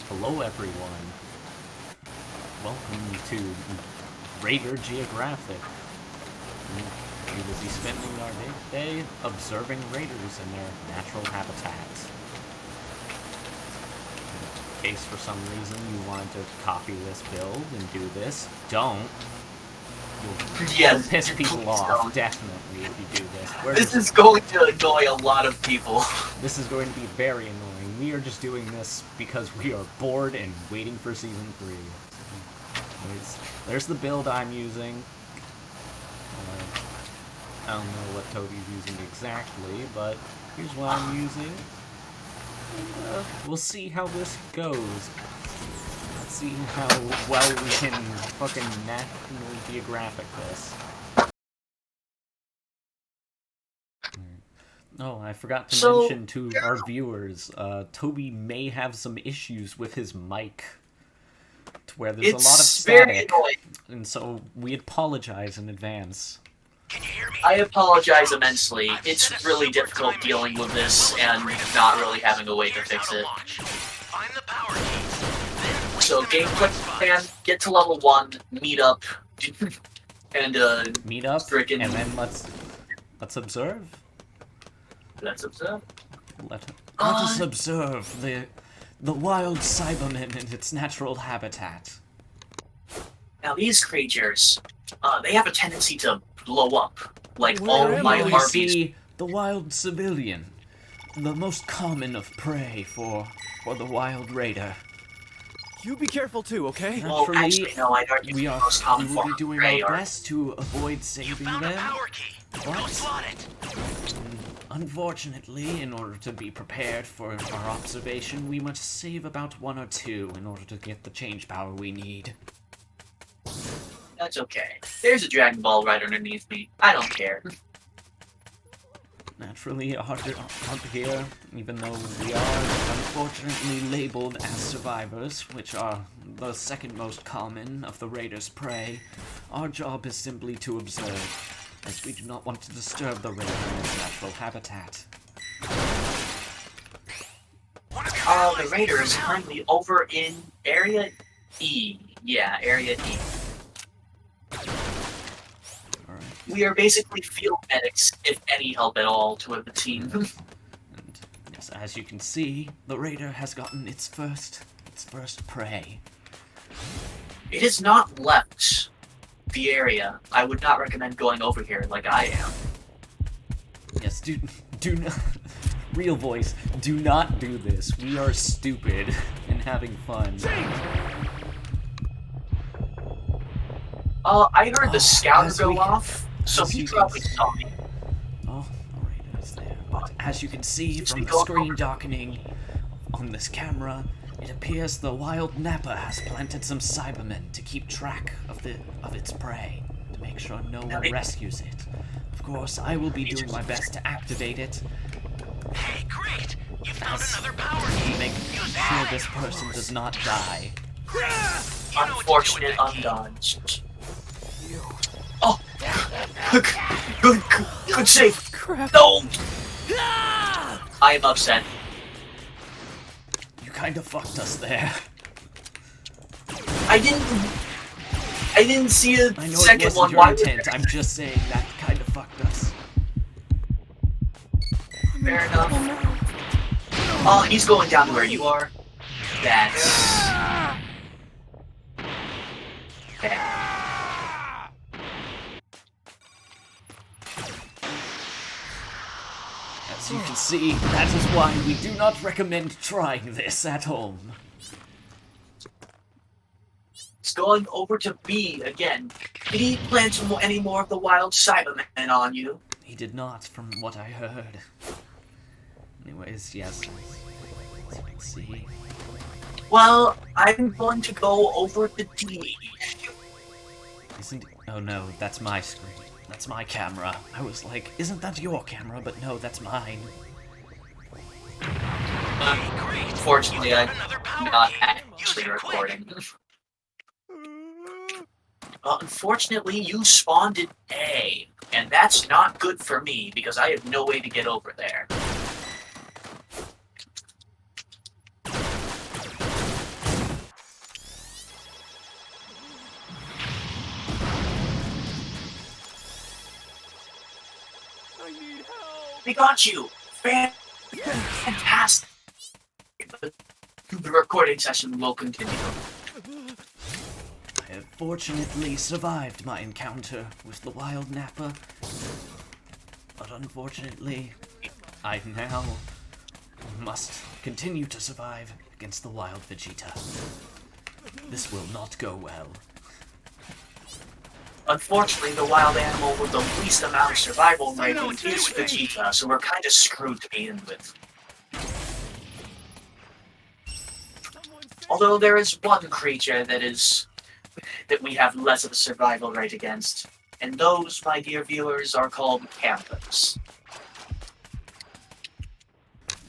Hello everyone. Welcome to Raider Geographic. We will be spending our day observing raiders in their natural habitats. In case for some reason you wanted to copy this build and do this, don't. You'll piss people off, definitely, if you do this. This is going to annoy a lot of people. This is going to be very annoying. We are just doing this because we are bored and waiting for Season 3. There's the build I'm using. I don't know what Toby's using exactly, but here's what I'm using. We'll see how this goes. Let's see how well we can fucking National Geographic this. Oh, I forgot to mention to our viewers, Toby may have some issues with his mic, to where there's a lot of static, and so we apologize in advance. Can you hear me? I apologize immensely. It's really difficult dealing with this and not really having a way to fix it. So gameplay plan, get to level 1, meet up, and meet up, and then let's observe. Let's observe. Let us observe the wild Cyberman in its natural habitat. Now these creatures, they have a tendency to blow up, like all my harpies. See the wild civilian, the most common of prey for the wild raider. You be careful too, okay? Well, actually, no, I don't. We will be doing our best to avoid saving them, but unfortunately, in order to be prepared for our observation, we must save about 1 or 2 in order to get the change power we need. That's okay. There's a Dragon Ball right underneath me. I don't care. Naturally, up here, even though we are unfortunately labeled as survivors, which are the second most common of the raiders' prey, our job is simply to observe, as we do not want to disturb the raider in its natural habitat. The raider is currently over in Area E. Yeah, Area E. We are basically field medics, if any help at all, to the team. And yes, as you can see, the raider has gotten its first prey. It has not left the area. I would not recommend going over here like I am. Yes, do not. Real voice, do not do this. We are stupid and having fun. I heard the scouter go off. So he probably saw me. Oh, the raider is there. But as you can see from the screen darkening on this camera, it appears the wild Nappa has planted some Cybermen to keep track of its prey, to make sure no one rescues it. Of course, I will be doing my best to activate it. Hey, great! You found another power key. To make sure this person does not die. Unfortunate undodged. Oh! Good save! Crap. No! I am upset. You kind of fucked us there. I didn't see a I know second it wasn't one. your Why intent. I'm just saying that kind of fucked us. Fair enough. Oh, he's going down to where you are. That's... As you can see, that is why we do not recommend trying this at home. It's going over to B again. Did he plant any more of the wild Cybermen on you? He did not, from what I heard. Anyways, yes. Let's see. Well, I'm going to go over to D. Oh no, that's my screen. That's my camera. I was like, isn't that your camera? But no, that's mine. Unfortunately, I'm not actually recording. Unfortunately, you spawned in A, and that's not good for me, because I have no way to get over there. We got you! Fantastic! The recording session will continue. I have fortunately survived my encounter with the wild Nappa, but unfortunately, I now must continue to survive against the wild Vegeta. This will not go well. Unfortunately, the wild animal with the least amount of survival rating is Vegeta, so we're kind of screwed to begin with. Although there is one creature that we have less of a survival rate against, and those, my dear viewers, are called campers.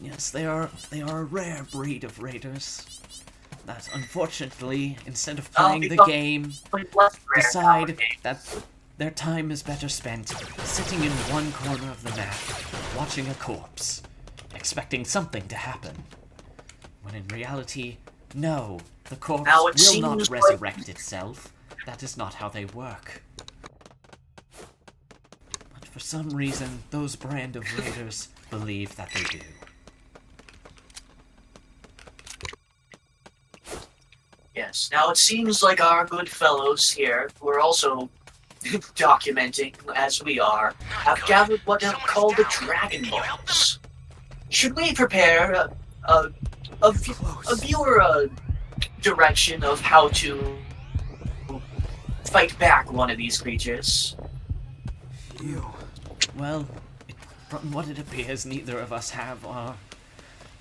Yes, they are a rare breed of raiders that, unfortunately, instead of playing the game, decide that their time is better spent sitting in one corner of the map, watching a corpse, expecting something to happen. When in reality, no, the corpse will not resurrect itself. That is not how they work. But for some reason, those brand of raiders believe that they do. Yes, now it seems like our good fellows here, who are also documenting, as we are, have gathered what are called the Dragon Balls. Should we prepare a viewer direction of how to fight back one of these creatures? Well, from what it appears, neither of us have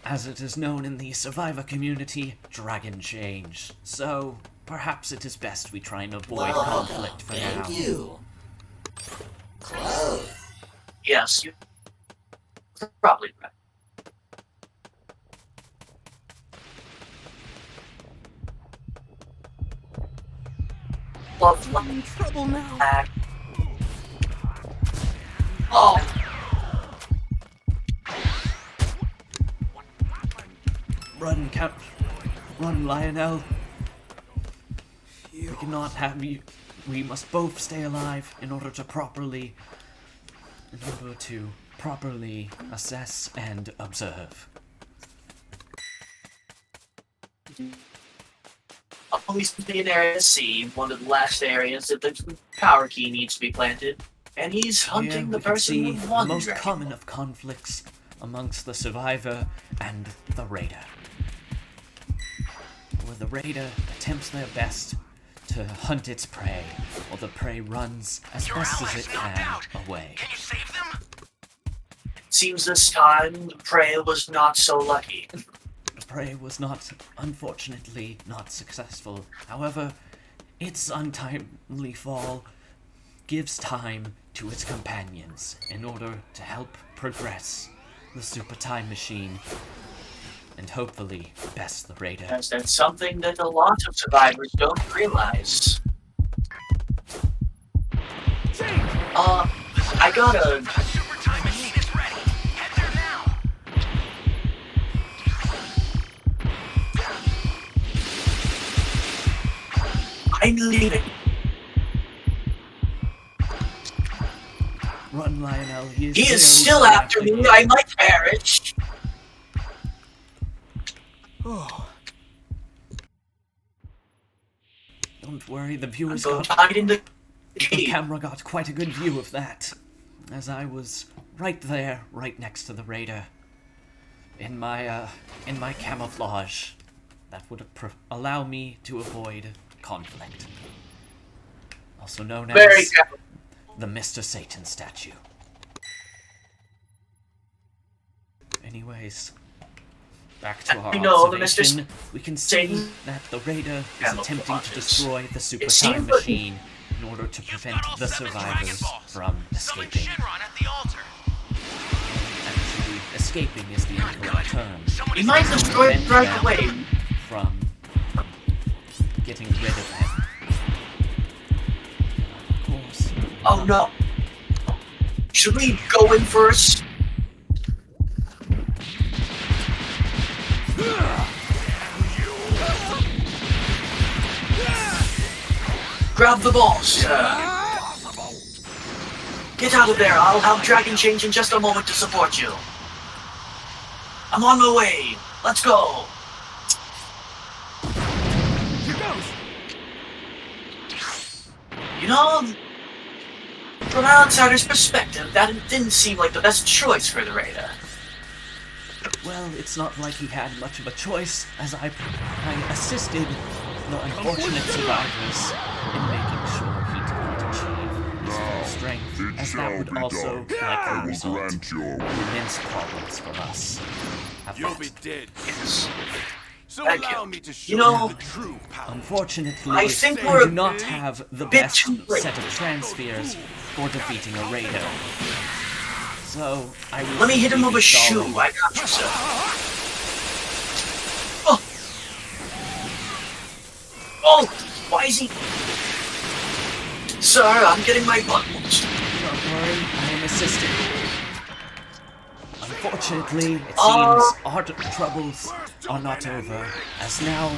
as it is known in the survivor community, dragon change. So, perhaps it is best we try and avoid conflict for now. Thank you. Close. Yes, you're probably right. I'm in trouble now. Oh! Run, Lionel. We cannot have you. We must both stay alive in order to properly assess and observe. Always be in Area C, one of the last areas that the power key needs to be planted, and he's hunting Here the we can person see with the one most dragon. common of conflicts amongst the survivor and the raider. Where the raider attempts their best to hunt its prey, while the prey runs as Your best as allies it knocked can out. away. Can you save them? Seems this time Prey was not so lucky. The prey was unfortunately not successful. However, its untimely fall gives time to its companions in order to help progress the Super Time Machine and hopefully best the raider. As that's something that a lot of survivors don't realize. I got a... The super time machine is ready. Head there now. I'm leaving. Run, Lionel. He He is still after me. I might perish. Oh, Don't worry, the viewers So got hide in the the cave. camera got quite a good view of that, as I was right there, right next to the raider, in my camouflage. That would allow me to avoid conflict. Also known Very as careful. the Mr. Satan statue. Anyways, back to our You know, the Mr. observation. We can see Satan that the raider is camouflages. attempting to destroy the Super It seems Time like- Machine in order to prevent Got all the 7 Dragon survivors Balls. from Summon escaping. Shinron at the altar. Actually, escaping is the incorrect term. Someone He is might getting destroy it Prevent right them away. from getting rid of them. Of course. Oh no. Should we go in first? Grab the balls, sir. Get out of there. I'll have Dragon change in just a moment to support you. I'm on my way. Let's go. Here goes. You know, from an outsider's perspective, that didn't seem like the best choice for the Raider. Well, it's not like he had much of a choice, as I assisted the unfortunate survivors in making sure he did not achieve his full strength, as that would also likely result in immense problems for us. You'll be dead. Yes. So Thank allow you. me to show You know, the true power. Unfortunately, I think we we're do not have the bit best too late. set of transfers for defeating a Raider. So, I will Let me hit him with a shoe. stalling. I got you, sir. Oh! Oh! Why is he... Sir, I'm getting my butt whooped. Don't worry, I am assisting. Unfortunately, it seems our troubles are not over, as now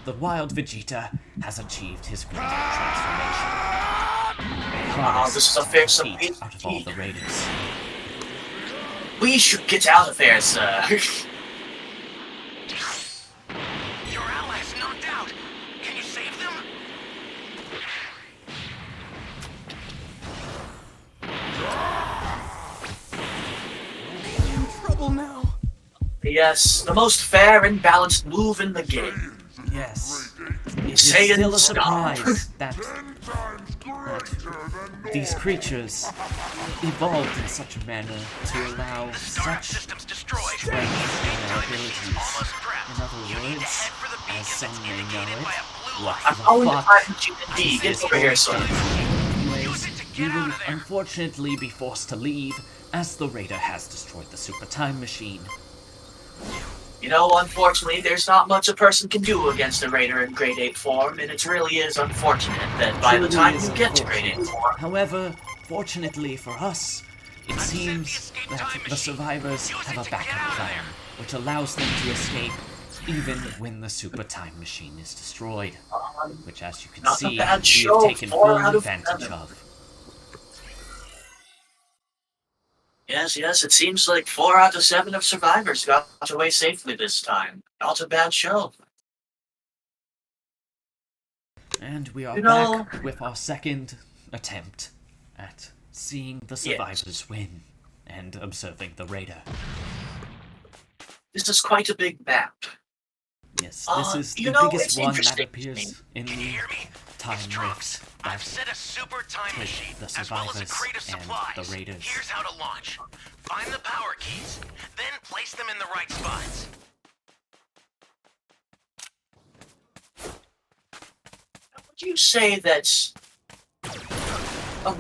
the wild Vegeta has achieved his greater transformation. This is a fair Defeat out of all the Raiders. We should get out of there, sir. Your allies knocked out. Can you save them? In trouble now. Yes, the most fair and balanced move in the game. Yes. It is Saiyan still a stop. surprise that these creatures evolved in such a manner to allow such Systems destroyed. strength in their abilities. Almost trapped. In other You need to words, head for the beacon as some that's may indicated know by it, a blue what light. I'm the calling the fuck IGD. is Get this over here, sir. Anyways, Use it to we get will out of there. unfortunately be forced to leave, as the Raider has destroyed the Super Time Machine. You know, unfortunately, there's not much a person can do against a Raider in Grade 8 form, and it really is unfortunate that by the Truly time is you get to Grade 8 unfortunate. form, However, fortunately for us, it seems that the survivors have a backup plan, which allows them to escape even when the Super Time Machine is destroyed, which, as you can not a see, bad we show, have taken 4 full out of advantage 7. of. yes, it seems like 4 out of 7 of survivors got away safely this time. Not a bad show. And we are You know- back with our second attempt at seeing the survivors win and observing the Raider. This is quite a big map. Yes, this is you the know, biggest it's one that interesting to appears me. in Can you the hear me? time These rifts trucks. I've that set a super time with machine, the as well as a survivors crate of and supplies. the Raiders. Here's how to launch. Find the power keys, then place them in the right spots. Would you say that's a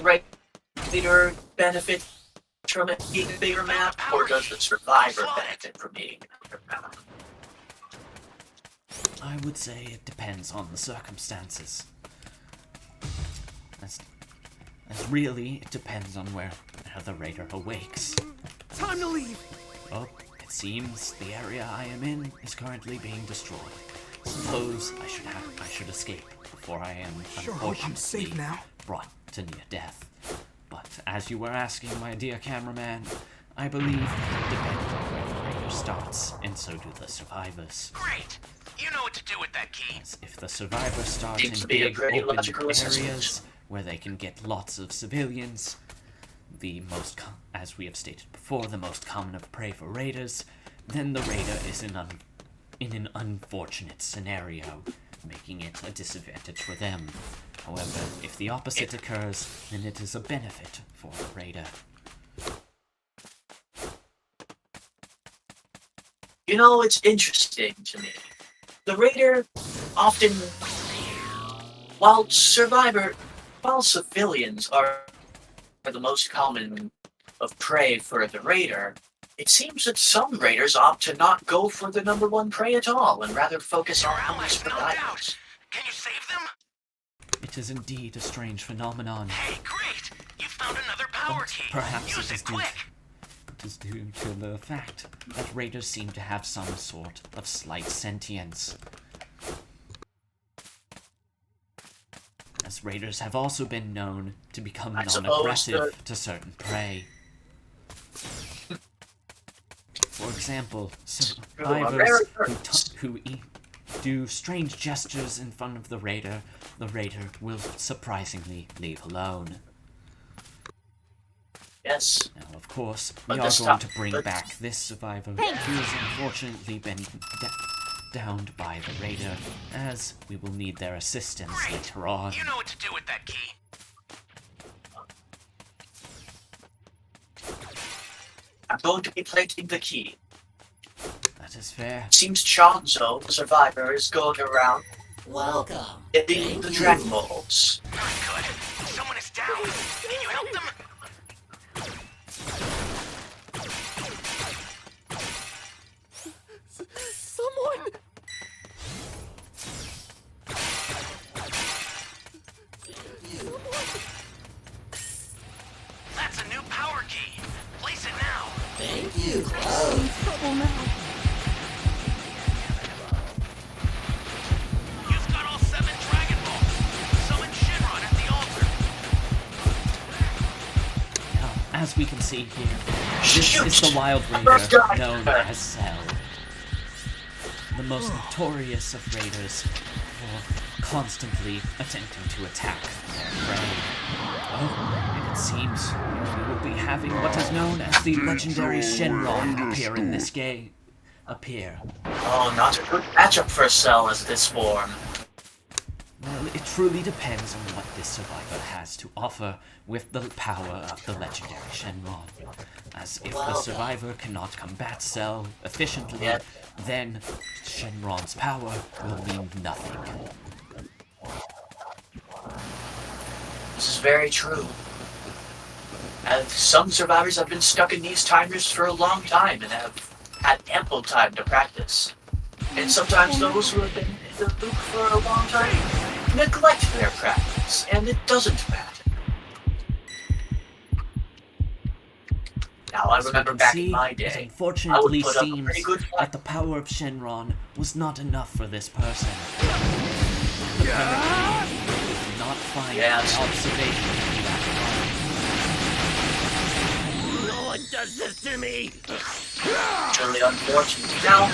Raider benefit from it being a bigger map, or does the survivor benefit from being a bigger map? I would say it depends on the circumstances. As really, it depends on where the Raider awakes. Time to leave. Oh, it seems the area I am in is currently being destroyed. Suppose I should escape before I am Sure hope I'm safe unfortunately now. brought to near death. But as you were asking, my dear cameraman, I believe it will depend on where the Raider starts, and so do the survivors. Great. You know what to do with that key. As if the survivors start Seems in to be a big pretty open logical assessment. areas where they can get lots of civilians, as we have stated before, the most common of prey for raiders, then the Raider is in an unfortunate scenario, making it a disadvantage for them. However, if the opposite occurs, then it is a benefit for the Raider. You know, it's interesting to me. The Raider often, while civilians are the most common of prey for the Raider, it seems that some Raiders opt to not go for the number one prey at all, and rather focus Your on the allies knocked survivors. out. Can you save them? It is indeed a strange phenomenon. Hey, great. You found another power But key. perhaps Use it is it due quick. It is due to the fact that Raiders seem to have some sort of slight sentience. As as raiders have also been known to become I suppose non-aggressive to certain prey. For example, survivors who do strange gestures in front of the raider will surprisingly leave alone. Yes. Now, of course, But we are this going time- to bring but- back this survivor who has unfortunately been downed by the raider, as we will need their assistance later on. You know what to do with that key. I'm going to be planting the key. That is fair. Seems Chonzo, the survivor, is going around Welcome. getting the Dragon Balls. Not good. Someone is down. Can you help them? Someone! That's a new power key. Place it now. Thank you. Trouble now. You've got all 7 Dragon Balls. Summon Shinron at the altar. Now, as we can see here, this Shoot! is the Wild First Raider guy. known as Cell. The most notorious of raiders for constantly attempting to attack their prey. Oh, and it seems we will be having what is known as the legendary Shenron appear in this game. Oh, not a good matchup for Cell as this form. Well, it truly depends on what this survivor has to offer with the power of the legendary Shenron. As if the survivor cannot combat Cell efficiently, Yeah. then Shenron's power will mean nothing. This is very true. And some survivors have been stuck in these timers for a long time and have had ample time to practice. And sometimes those who have been in the loop for a long time neglect their practice, and it doesn't matter. Now, I As we remember can back see, in my it day, I would unfortunately put up a seems pretty good that fight. the power of Shenron was not enough for this person. Apparently, we did not find Yes. observation in that No one does this to me. Truly unfortunate. Now,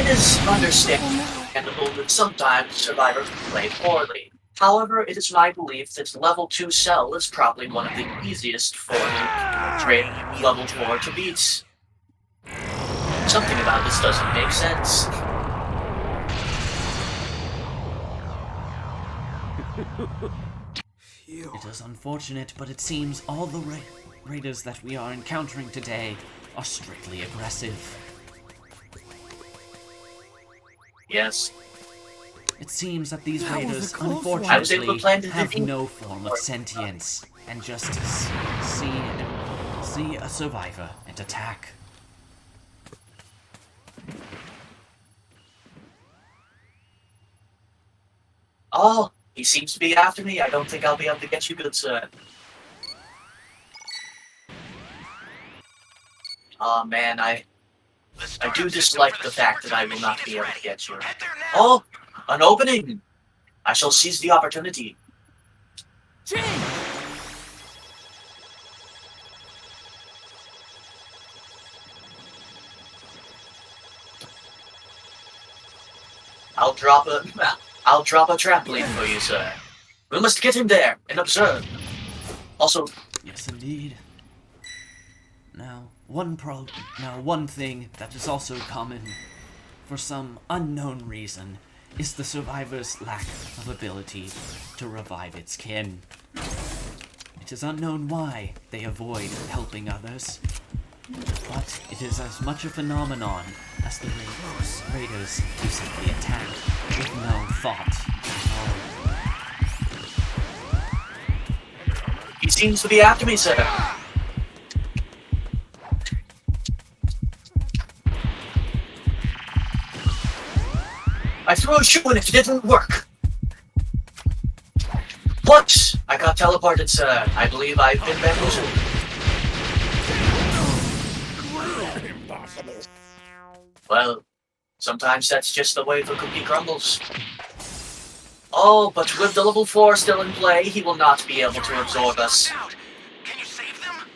it is understandable that sometimes survivors play poorly. However, it is my belief that level 2 Cell is probably one of the easiest for level 4 to beat. Something about this doesn't make sense. Phew. It is unfortunate, but it seems all the raiders that we are encountering today are strictly aggressive. Yes. It seems that these That was a raiders, close one. I was able to unfortunately, plan to have defeat- no form of sentience, and just see a survivor and attack. Oh, he seems to be after me. I don't think I'll be able to get you, good sir. Oh man, I do dislike the fact that I will not be able to get you. Head there now. Oh, an opening! I shall seize the opportunity. I'll drop a trampoline for you, sir. We must get him there and observe. Also, Yes, indeed. Now, one thing that is also common, for some unknown reason, is the survivor's lack of ability to revive its kin. It is unknown why they avoid helping others, but it is as much a phenomenon as the raiders who simply attack with no thought at all. he seems to be after me, sir. I threw a shoe and it didn't work. What? I got teleported, sir. I believe I've been bamboozled. Well, sometimes that's just the way the cookie crumbles. Oh, but with the level 4 still in play, he will not be able to absorb us. Out. Can you save them?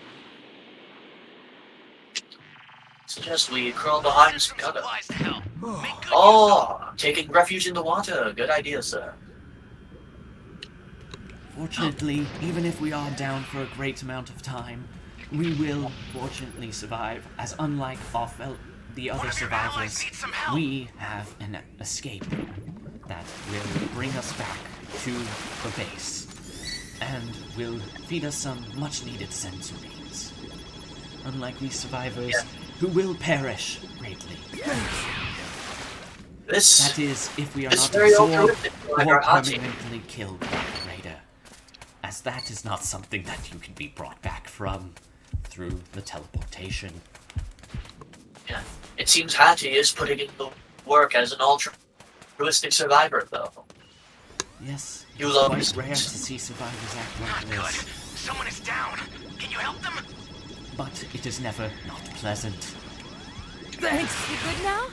Suggest we crawl behind some cover. Supplies to help. Make good Oh, taking refuge in the water. Good idea, sir. Fortunately, even if we are down for a great amount of time, we will fortunately survive, as unlike the other survivors, we have an escape that will bring us back to the base, and will feed us some much-needed sensories. Unlike these survivors, who will perish greatly. This That is, if we are It's not very absorbed altruistic, like or our hunting. permanently killed by the raider, as that is not something that you can be brought back from through the teleportation. Yeah. It seems Hattie is putting in the work as an altruistic survivor, though. Yes, You it's love quite this. rare to see survivors act like Good. this, Someone is down. Can you help them? but it is never not pleasant. Thanks. You good now?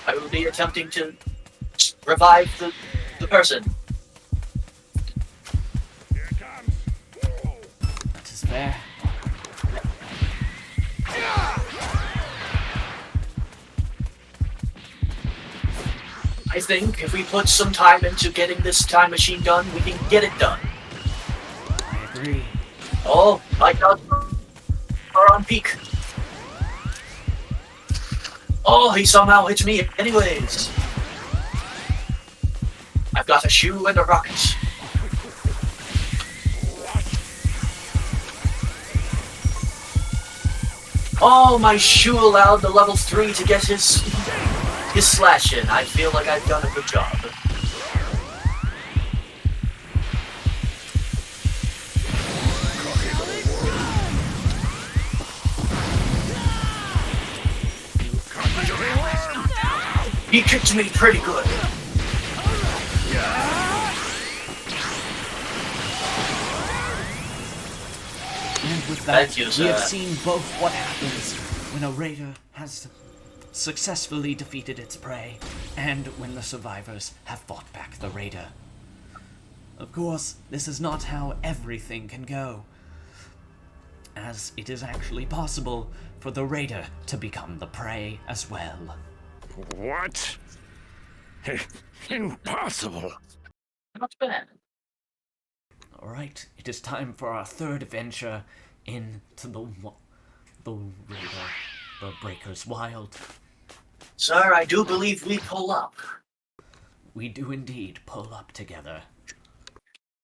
I will be attempting to revive the person. That is fair. I think if we put some time into getting this time machine done, we can get it done. I agree. Oh, my God. We're on peak. Oh, he somehow hit me anyways. I've got a shoe and a rocket. Oh, my shoe allowed the level 3 to get his slash in. I feel like I've done a good job. He kicked me pretty good. And with that, Thank you, we have sir. seen both what happens when a raider has successfully defeated its prey, and when the survivors have fought back the raider. Of course, this is not how everything can go, as it is actually possible for the raider to become the prey as well. What? Impossible. Not bad. Alright, it is time for our third adventure into the raider, the Breaker's Wild. Sir, I do believe we pull up. We do indeed pull up together.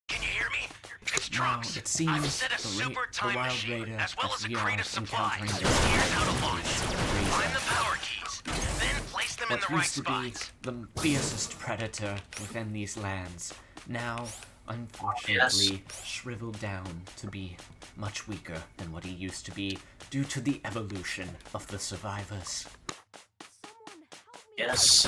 Can you hear me? It's Now, Trunks. it seems I've set a the super the time wild machine, raider as well that as a we are crate of supplies. encountering Here's how to launch. is Find the Frieza. power keys, then place them in What the right used to be spots. the fiercest predator within these lands, now, unfortunately, shriveled down to be much weaker than what he used to be due to the evolution of the survivors. Yes.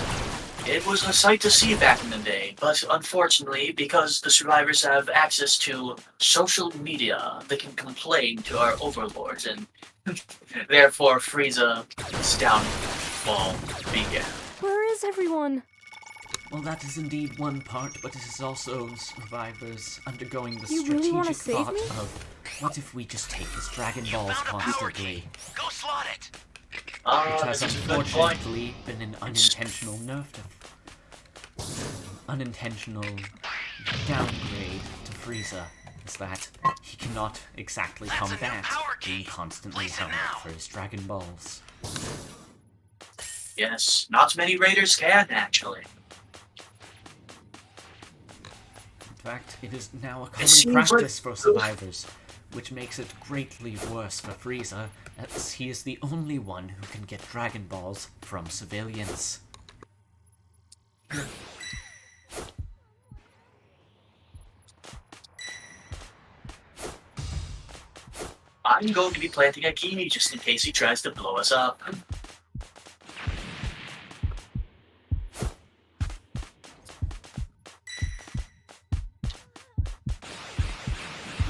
It was a sight to see back in the day, but unfortunately, because the survivors have access to social media, they can complain to our overlords, and therefore Frieza's downfall began. Where is everyone? Well, that is indeed one part, but it is also survivors undergoing the You really wanna strategic save thought me? of, what if we just take his Dragon You Balls found a power constantly? key. Go slot it. Which has This is a good point. unfortunately been an unintentional unintentional downgrade to Frieza, is that he cannot exactly That's a new combat power being key. constantly Place it held now. for his Dragon Balls. Yes, not many raiders can, actually. In fact, it is now a It common seems like- practice for survivors, which makes it greatly worse for Frieza, as he is the only one who can get Dragon Balls from civilians. I'm going to be planting a key just in case he tries to blow us up.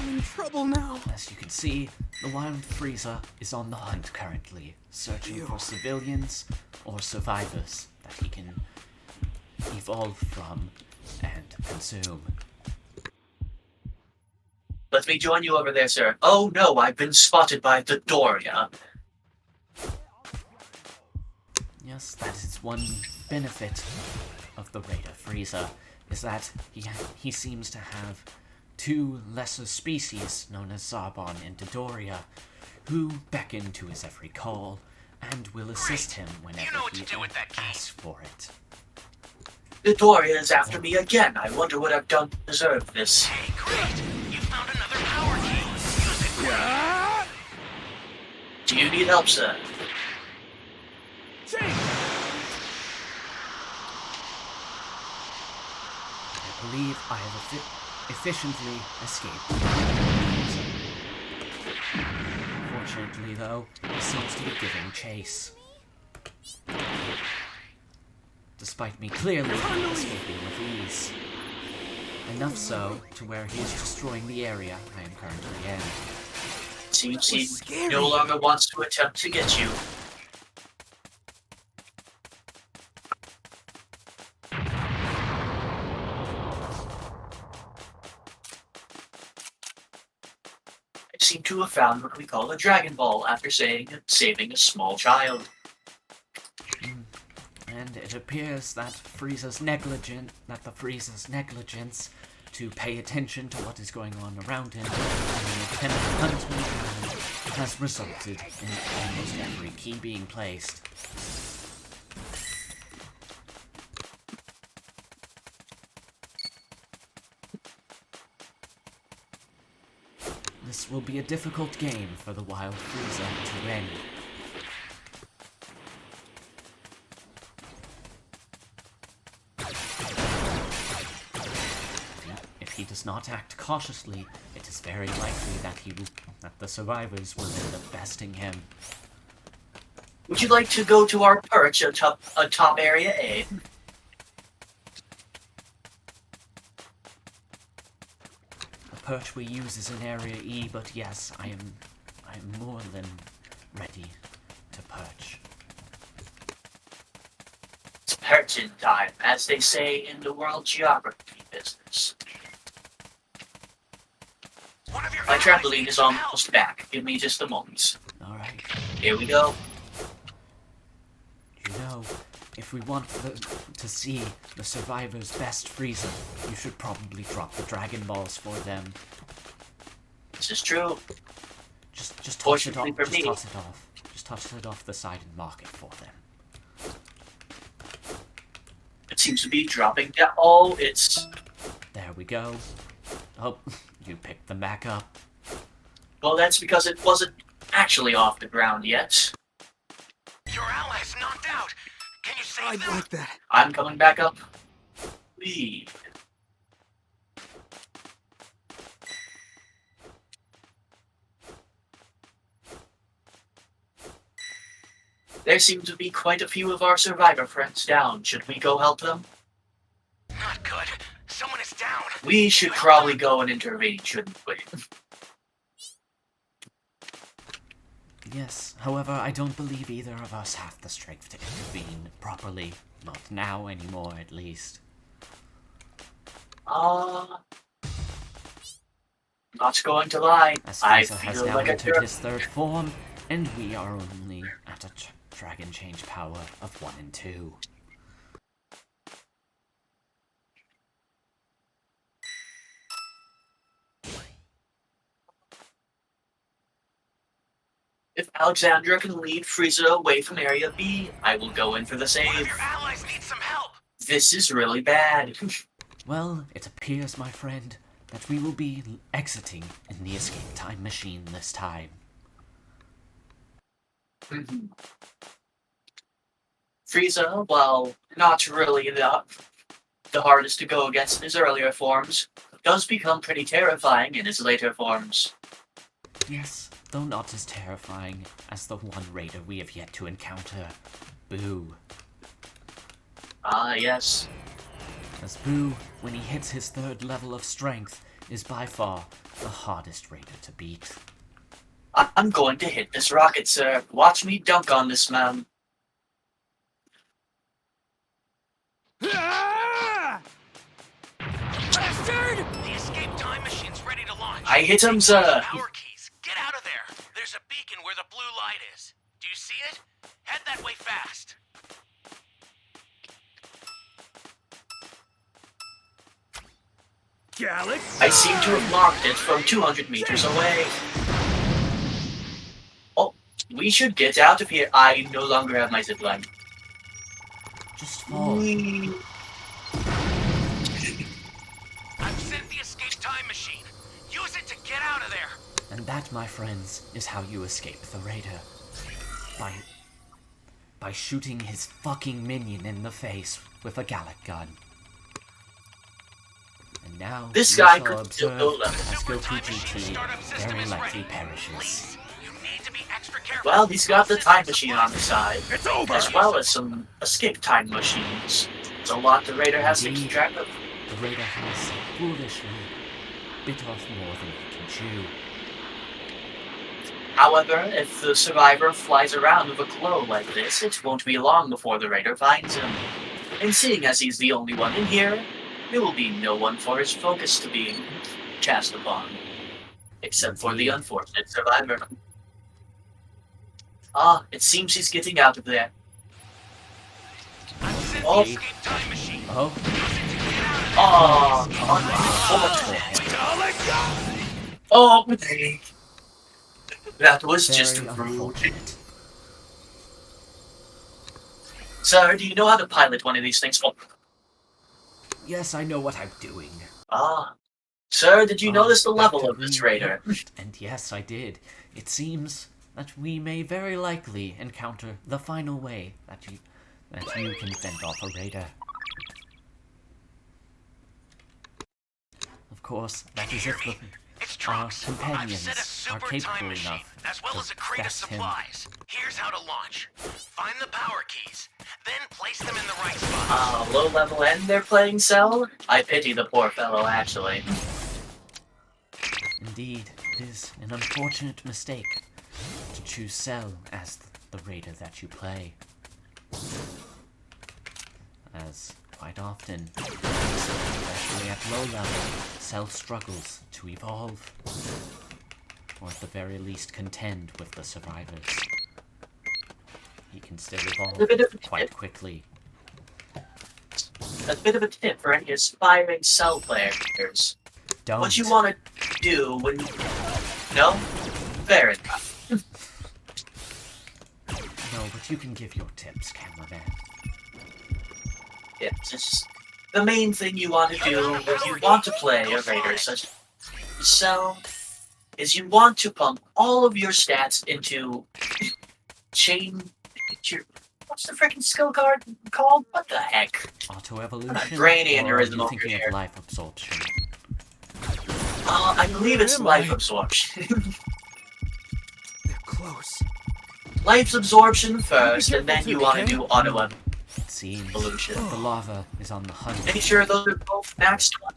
I'm in trouble now. As you can see, the Wild Frieza is on the hunt currently, searching for civilians or survivors that he can evolve from and consume. Let me join you over there, sir. Oh no, I've been spotted by the Doria. Yes, that is one benefit of the Raider Frieza, is that he seems to have two lesser species known as Zarbon and Dodoria, who beckon to his every call and will assist him whenever You know what he to do with that key. asks for it. The Doria is after me again. I wonder what I've done to deserve this. Hey, great! You found another power key. Use it quick. Do you need help, sir? I believe I have efficiently escaped. Fortunately, though, he seems to be giving chase. Despite me clearly escaping with ease. Enough so to where he is destroying the area I am currently in. Seems he no longer wants to attempt to get you. I seem to have found what we call a Dragon Ball after saving a small child. And it appears that the Frieza's negligence to pay attention to what is going on around him and the attempt to hunt me down has resulted in almost every key being placed. This will be a difficult game for the Wild Frieza to win. If he does not act cautiously, it is very likely that the survivors will end up besting him. Would you like to go to our perch atop Area A? The perch we use is in Area E, but yes, I am more than ready to perch. It's perching time, as they say in the World Geography business. One of your My allies trampoline needs is some help. almost back. Give me just a moment. Alright. Here we go. You know, if we want to see the survivors' best Frieza, you should probably drop the Dragon Balls for them. This is true. Just toss it off. Fortunately for Just me. toss it off. Just toss it off the side and mark it for them. It seems to be dropping down. Oh, it's... There we go. Oh, you picked them back up. Well, that's because it wasn't actually off the ground yet. Your allies knocked out. Can you save I'd them? like that. I'm coming back up. Lead. There seem to be quite a few of our survivor friends down. Should we go help them? Not good. Someone is down. We should probably go and intervene, shouldn't we? Yes, however, I don't believe either of us have the strength to intervene properly. Not now anymore, at least. Not going to lie. As I Frieza has feel now like a entered jerk. his third form, and we are only at a dragon change power of 1 and 2. If Alexandra can lead Frieza away from Area B, I will go in for the One of save. your allies needs some help. This is really bad. Well, it appears, my friend, that we will be exiting in the escape time machine this time. Frieza, while not really the hardest to go against in his earlier forms, does become pretty terrifying in his later forms. Yes, though not as terrifying as the one raider we have yet to encounter, Boo. Ah, yes. As Boo, when he hits his third level of strength, is by far the hardest raider to beat. I'm going to hit this rocket, sir. Watch me dunk on this man. Bastard! The escape time machine's ready to launch. I hit him, sir. Power keys. Get out of there. There's a beacon where the blue light is. Do you see it? Head that way fast. I seem to have marked it from 200 meters away. Oh, we should get out of here. I no longer have my zipline. Just fall. I've sent the escape time machine. Use it to get out of there. And that, my friends, is how you escape the raider. By shooting his fucking minion in the face with a Gallic gun. And now, This you guy shall could still observe go left. as Super Goku time machine GT startup system very is likely ready. perishes. Please, you need to be extra careful. Well, he's got the time machine on his side, It's over! as well as some escape time machines. It's a lot the Raider has to keep track of. The raider has foolishly bit off more than he can chew. However, if the survivor flies around with a glow like this, it won't be long before the Raider finds him. And seeing as he's the only one in here, there will be no one for his focus to be cast upon. Except for the unfortunate survivor. Ah, it seems he's getting out of there. I've sent Oh. the escape time machine. Oh, Oh, unfortunate. Oh, that was just very rude. unfortunate. Sir, do you know how to pilot one of these things? Oh. Yes, I know what I'm doing. Ah. Sir, did you Ah, notice the level Dr. of this Green Raider? pushed, and yes, I did. It seems that we may very likely encounter the final way that you can fend off a raider. Of course, that is if the It's our Trunks. I've companions set a are super time capable machine, enough as well to as a crate of best him. supplies. Here's how to launch. Find the power keys, then place them in the right spot. Ah, low level and they're playing Cell? I pity the poor fellow, actually. Indeed, it is an unfortunate mistake to choose Cell as the raider that you play. As quite often, especially at low level, Cell struggles to evolve, or at the very least contend with the survivors. He can still evolve A bit of a quite tip. quickly. A bit of a tip for any aspiring Cell players. Don't. What you want to do when... No? Fair enough. No, but you can give your tips, cameraman. Yeah, just the main thing you want to do if you want to play a Raider such as Cell is you want to pump all of your stats into what's the freaking skill card called? What the heck? Auto-evolution? brain Or are aneurysm you over thinking here. of life absorption? I believe it's life absorption. They're close. Life absorption first, and then careful you too, want to okay? do auto It seems evolution. the lava is on the hunt. Make sure those are both maxed up.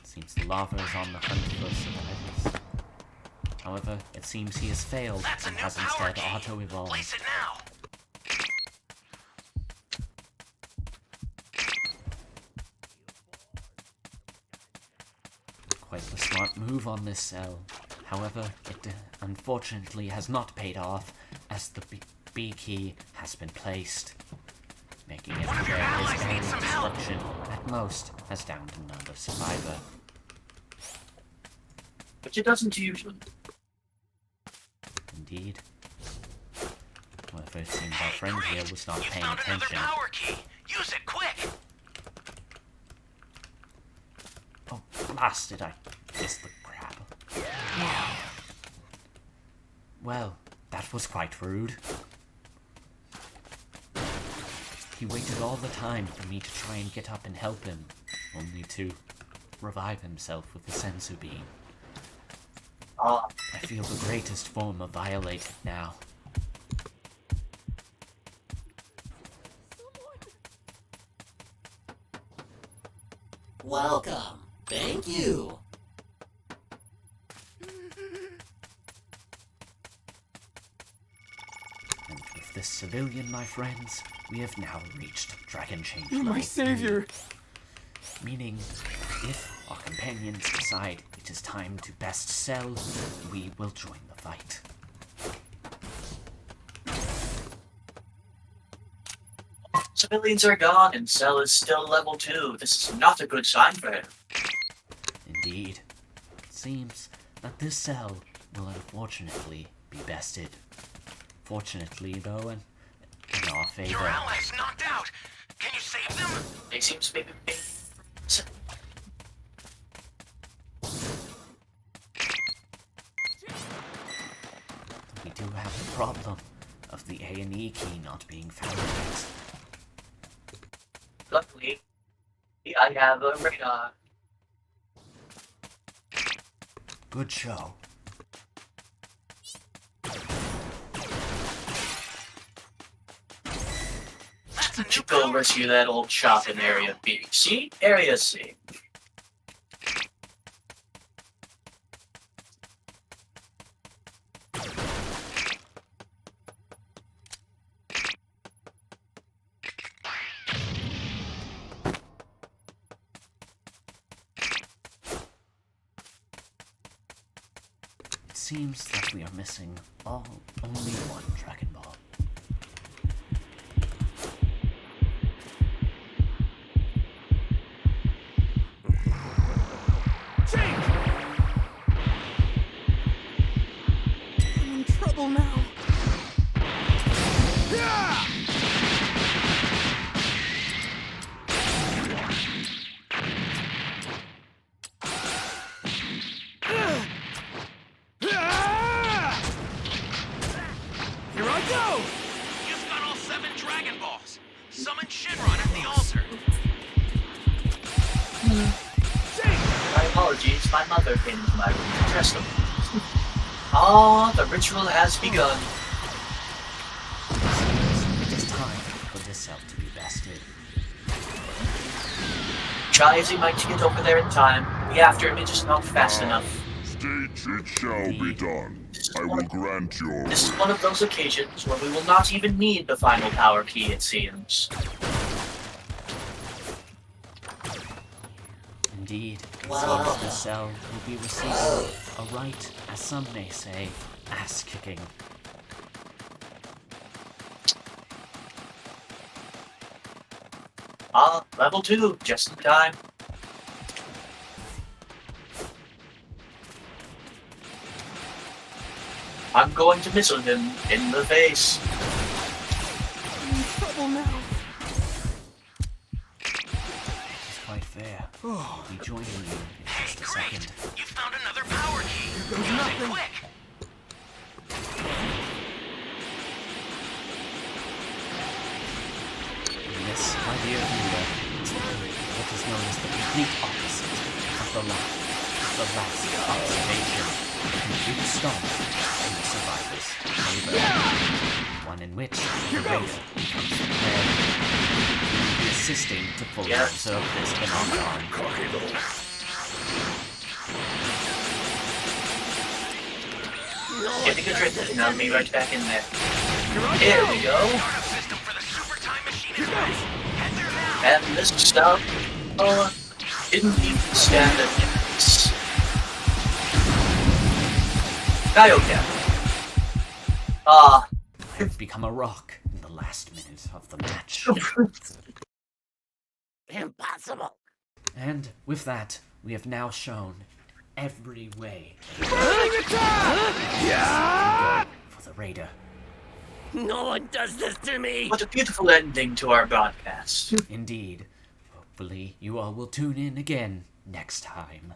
Seems the lava is on the hunt for survivors. However, it seems he has failed That's a and new has power instead key. auto-evolved. Place it now. Quite the smart move on this cell. However, it unfortunately has not paid off, as the B key has been placed, making it One of your where his allies area needs of some help. destruction at most has downed another survivor. Which it doesn't usually. Indeed. However, it seems our friend here was not You paying found another attention. power key. Use it quick. Oh, blasted, I missed the grab. Well, that was quite rude. He waited all the time for me to try and get up and help him, only to revive himself with the sensu beam. Ah, I feel the greatest form of violated now. Welcome. Thank you. this civilian, my friends, we have now reached Dragon Change You're my level 3. savior. Meaning, if our companions decide it is time to best sell, we will join the fight. Civilians are gone and Cell is still level 2. This is not a good sign for him. Indeed. It seems that this cell will unfortunately be bested. Fortunately, though, in our Your favor. allies knocked out. Can you save them? They seem to be... We do have the problem of the A&E key not being found yet. Luckily, I have a radar. Good show. That's a new Should go power rescue that old shop in Area B. See? Area C. It seems that we are missing only one Dragon Ball. I'm in trouble now. Here I go! You've got all 7 Dragon Balls. Summon Shinron at the altar. My apologies, my mother came into my room to test them. Ah, the ritual has begun. It is time for this cell to be bested. Try as he might to get over there in time, the after image is not fast enough. It shall be done. I will grant your This is one of those occasions where we will not even need the final power key, it seems. Indeed, it Wow. seems the cell will be receiving a right, as some may say, ass-kicking. Ah, level 2, just in time. I'm going to missile him in the face. I'm in trouble now. It's quite fair. I'll be joining you in Hey, just a great. second. You found another power key. goes Use it nothing. quick. And this, my dear viewer, is what is known as the complete opposite of the last observation, the complete stop in the survivor's favor. One in which the Raider becomes the prey. We will be assisting to fully Yeah. observe this phenomenon. Getting a drink, and I'll be right back in there. Here I There go! we go. Startup system for the super time machine is ready. Head there now. And this stuff, didn't even stand a chance. Kaioken. I've become a rock in the last minute of the match. Impossible. And with that, we have now shown every way Burning attack! for the Raider. No one does this to me. What a beautiful ending to our broadcast. Indeed. Hopefully, you all will tune in again next time.